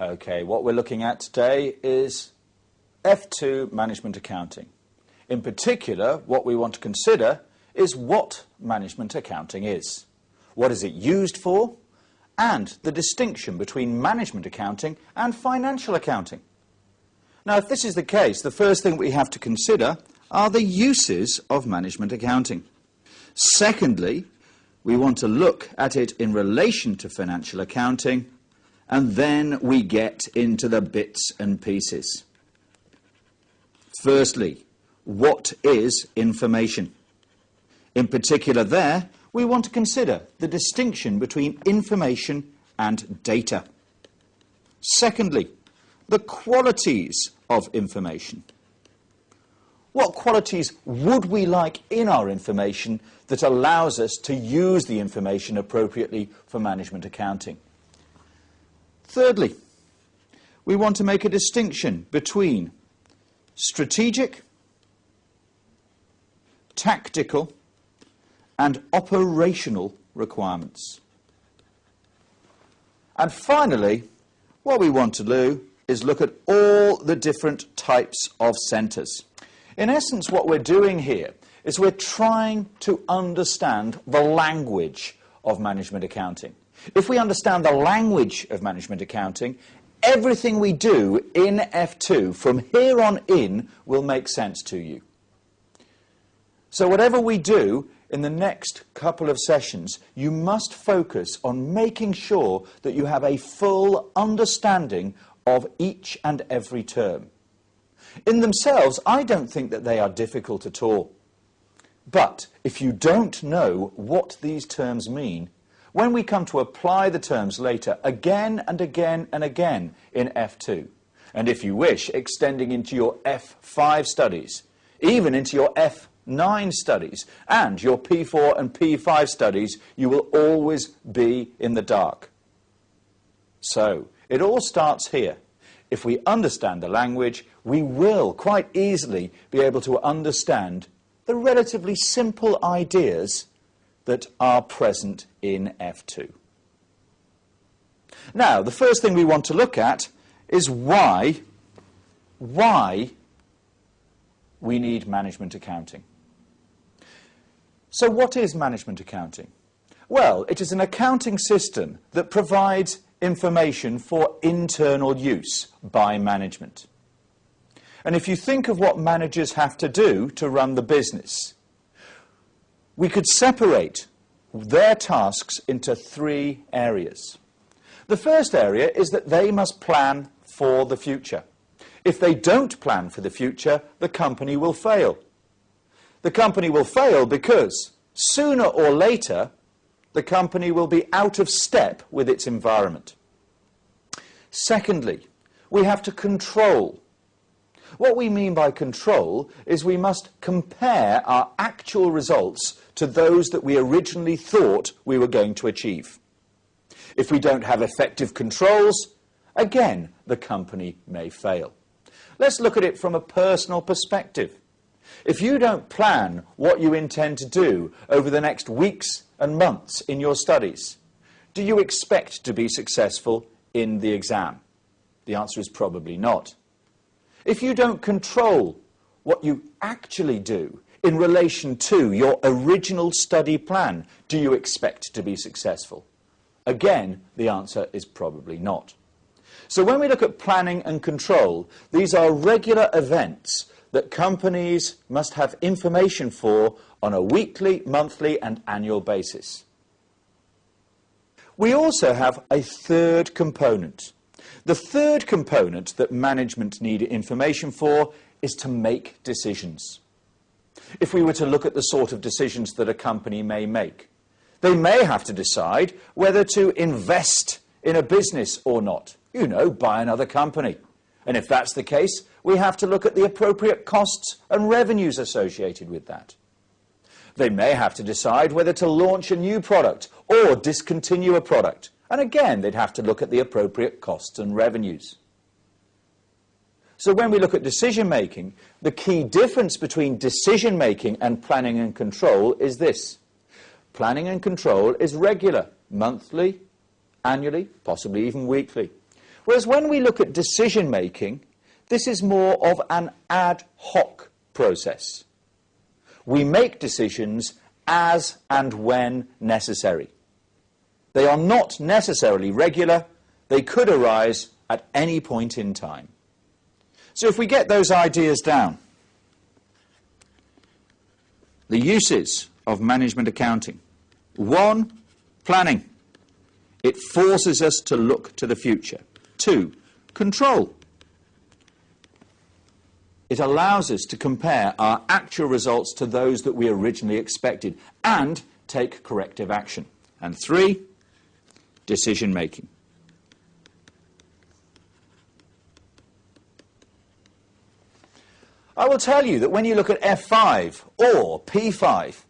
Okay, what we're looking at today is F2 management accounting. In particular, what we want to consider is what management accounting is. What is it used for? And the distinction between management accounting and financial accounting. Now, if this is the case, the first thing we have to consider are the uses of management accounting. Secondly, we want to look at it in relation to financial accounting, and then we get into the bits and pieces. Firstly, what is information? In particular there, we want to consider the distinction between information and data. Secondly, the qualities of information. What qualities would we like in our information that allows us to use the information appropriately for management accounting? Thirdly, we want to make a distinction between strategic, tactical, and operational requirements. And finally, what we want to do is look at all the different types of centres. In essence, what we're doing here is we're trying to understand the language of management accounting. If we understand the language of management accounting, everything we do in F2 from here on in will make sense to you. So whatever we do in the next couple of sessions, you must focus on making sure that you have a full understanding of each and every term. In themselves, I don't think that they are difficult at all. But if you don't know what these terms mean, when we come to apply the terms later, again and again and again in F2, and if you wish, extending into your F5 studies, even into your F9 studies, and your P4 and P5 studies, you will always be in the dark. So, it all starts here. If we understand the language, we will quite easily be able to understand the relatively simple ideas that are present in F2. Now, the first thing we want to look at is why we need management accounting. So what is management accounting? Well, it is an accounting system that provides information for internal use by management. And if you think of what managers have to do to run the business, we could separate their tasks into three areas. The first area is that they must plan for the future. If they don't plan for the future, the company will fail. The company will fail because sooner or later, the company will be out of step with its environment. Secondly, we have to control. What we mean by control is we must compare our actual results to those that we originally thought we were going to achieve. If we don't have effective controls, again, the company may fail. Let's look at it from a personal perspective. If you don't plan what you intend to do over the next weeks and months in your studies, do you expect to be successful in the exam? The answer is probably not. If you don't control what you actually do in relation to your original study plan, do you expect to be successful? Again, the answer is probably not. So when we look at planning and control, these are regular events that companies must have information for on a weekly, monthly, and annual basis. We also have a third component. The third component that management need information for is to make decisions. If we were to look at the sort of decisions that a company may make, they may have to decide whether to invest in a business or not. You know, buy another company. And if that's the case, we have to look at the appropriate costs and revenues associated with that. They may have to decide whether to launch a new product or discontinue a product. And again, they'd have to look at the appropriate costs and revenues. So when we look at decision-making, the key difference between decision-making and planning and control is this. Planning and control is regular, monthly, annually, possibly even weekly. Whereas when we look at decision making, this is more of an ad hoc process. We make decisions as and when necessary. They are not necessarily regular. They could arise at any point in time. So if we get those ideas down, the uses of management accounting. 1, planning. It forces us to look to the future. 2, control. It allows us to compare our actual results to those that we originally expected and take corrective action. And 3, decision making. I will tell you that when you look at F5 or P5,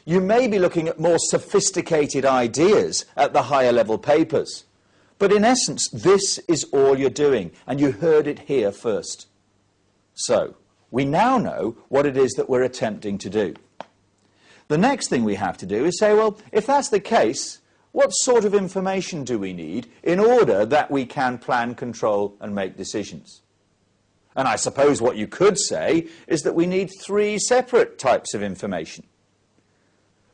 you may be looking at more sophisticated ideas at the higher level papers. But in essence, this is all you're doing, and you heard it here first. So, we now know what it is that we're attempting to do. The next thing we have to do is say, well, if that's the case, what sort of information do we need in order that we can plan, control, and make decisions? And I suppose what you could say is that we need 3 separate types of information.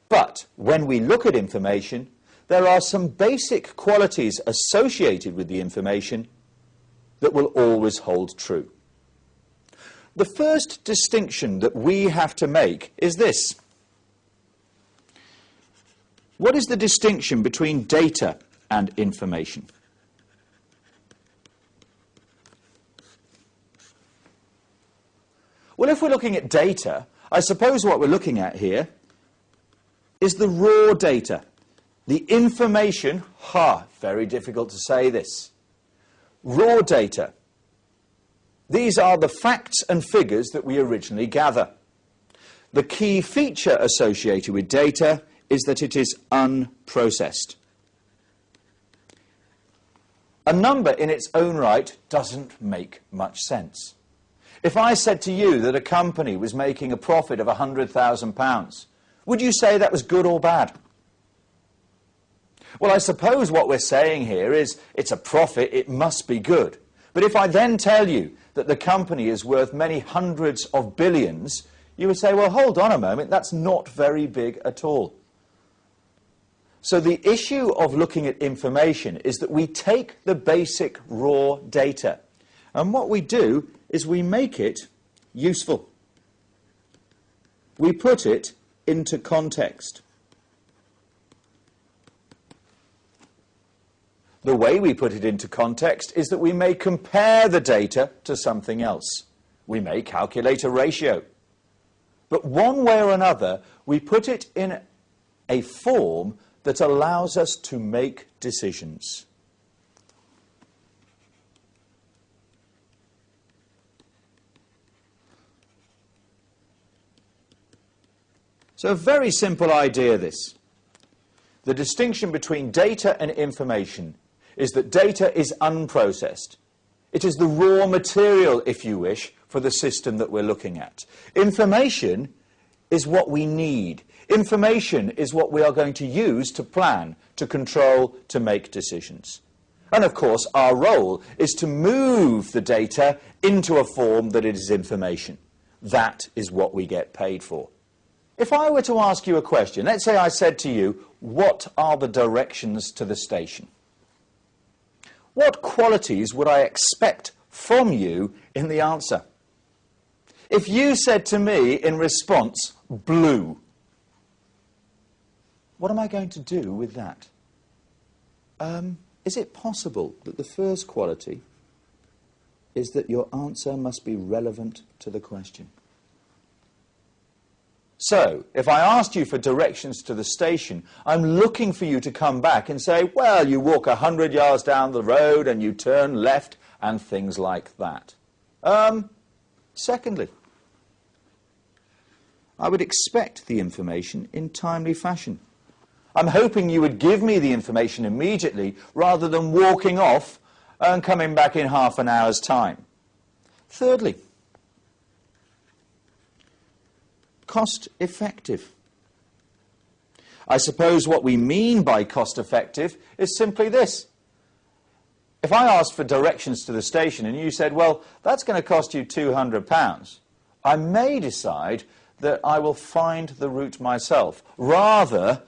But when we look at information, there are some basic qualities associated with the information that will always hold true. The first distinction that we have to make is this. What is the distinction between data and information? Well, if we're looking at data, I suppose what we're looking at here is the raw data. The information, very difficult to say this. Raw data. These are the facts and figures that we originally gather. The key feature associated with data is that it is unprocessed. A number in its own right doesn't make much sense. If I said to you that a company was making a profit of £100,000, would you say that was good or bad? Well, I suppose what we're saying here is it's a profit, it must be good. But if I then tell you that the company is worth many hundreds of billions, you would say, well, hold on a moment, that's not very big at all. So the issue of looking at information is that we take the basic raw data, and what we do is we make it useful. We put it into context. The way we put it into context is that we may compare the data to something else. We may calculate a ratio. But one way or another, we put it in a form that allows us to make decisions. So a very simple idea this. The distinction between data and information is that data is unprocessed. It is the raw material, if you wish, for the system that we're looking at. Information is what we need. Information is what we are going to use to plan, to control, to make decisions. And of course, our role is to move the data into a form that it is information. That is what we get paid for. If I were to ask you a question, let's say I said to you, what are the directions to the station? What qualities would I expect from you in the answer? If you said to me in response, blue, what am I going to do with that? Is it possible that the first quality is that your answer must be relevant to the question? So, if I asked you for directions to the station, I'm looking for you to come back and say, well, you walk 100 yards down the road and you turn left and things like that. Secondly, I would expect the information in timely fashion. I'm hoping you would give me the information immediately rather than walking off and coming back in half an hour's time. Thirdly, cost effective. I suppose what we mean by cost effective is simply this. If I asked for directions to the station and you said, well, that's going to cost you £200, I may decide that I will find the route myself, rather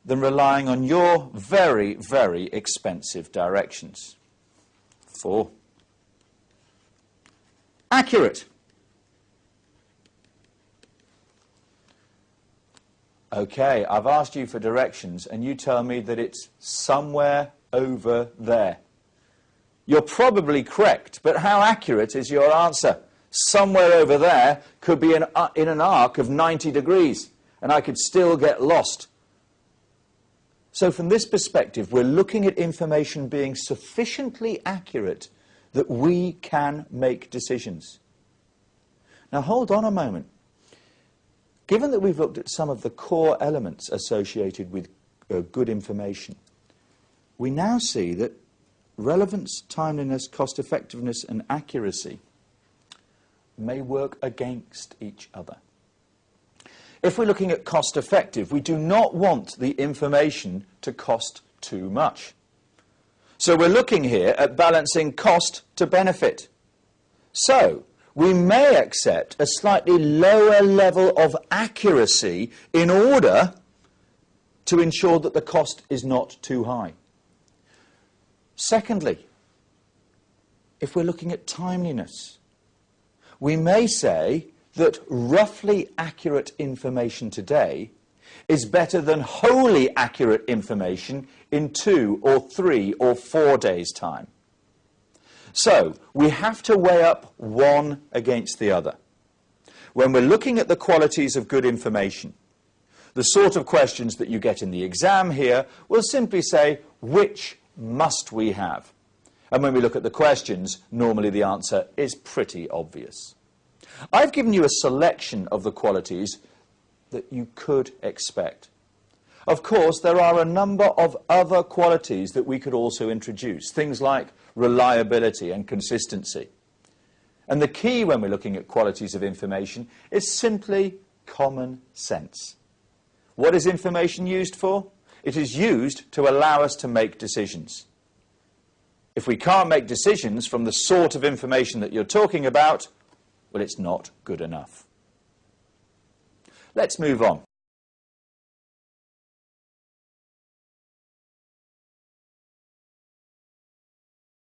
than relying on your very, very expensive directions. 4. Accurate. Okay, I've asked you for directions and you tell me that it's somewhere over there. You're probably correct, but how accurate is your answer? Somewhere over there could be in an arc of 90 degrees, and I could still get lost. So from this perspective, we're looking at information being sufficiently accurate that we can make decisions. Now hold on a moment. Given that we've looked at some of the core elements associated with good information, we now see that relevance, timeliness, cost-effectiveness and accuracy may work against each other. If we're looking at cost-effective, we do not want the information to cost too much. So we're looking here at balancing cost to benefit. So we may accept a slightly lower level of accuracy in order to ensure that the cost is not too high. Secondly, if we're looking at timeliness, we may say that roughly accurate information today is better than wholly accurate information in 2 or 3 or 4 days' time. So we have to weigh up one against the other. When we're looking at the qualities of good information, the sort of questions that you get in the exam here will simply say, which must we have? And when we look at the questions, normally the answer is pretty obvious. I've given you a selection of the qualities that you could expect. Of course, there are a number of other qualities that we could also introduce, things like reliability and consistency. And the key when we're looking at qualities of information is simply common sense. What is information used for? It is used to allow us to make decisions. If we can't make decisions from the sort of information that you're talking about, well, it's not good enough. Let's move on.